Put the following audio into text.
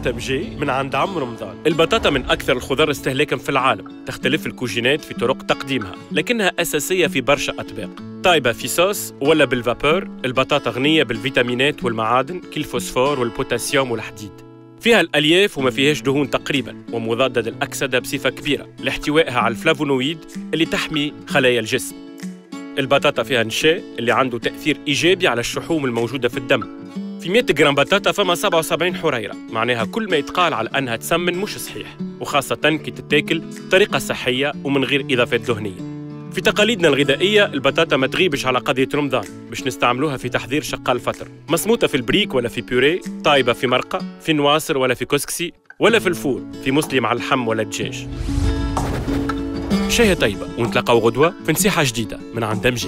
بطاطا مجي من عند عم رمضان. البطاطا من أكثر الخضار استهلاكاً في العالم. تختلف الكوجينات في طرق تقديمها، لكنها أساسية في برشا أطباق. طايبة في صوص ولا بالفابور. البطاطا غنية بالفيتامينات والمعادن كالفوسفور والبوتاسيوم والحديد. فيها الألياف وما فيهاش دهون تقريباً، ومضادة للأكسدة بصفة كبيرة لاحتوائها على الفلافونويد اللي تحمي خلايا الجسم. البطاطا فيها نشا اللي عنده تأثير إيجابي على الشحوم الموجودة في الدم. في 100 جرام بطاطا فما 77 حريرة، معناها كل ما يتقال على أنها تسمن مش صحيح، وخاصة كي تتاكل بطريقة صحية ومن غير إضافات دهنية. في تقاليدنا الغذائية البطاطا ما تغيبش على قضية رمضان باش نستعملوها في تحضير شقة الفطر، مصموطة في البريك ولا في بيوري، طايبة في مرقة، في نواصر ولا في كسكسي، ولا في الفور في مسلي مع اللحم ولا الدجاج. شاهي طيبة، ونتلاقاو غدوة في نصيحة جديدة من عند MG.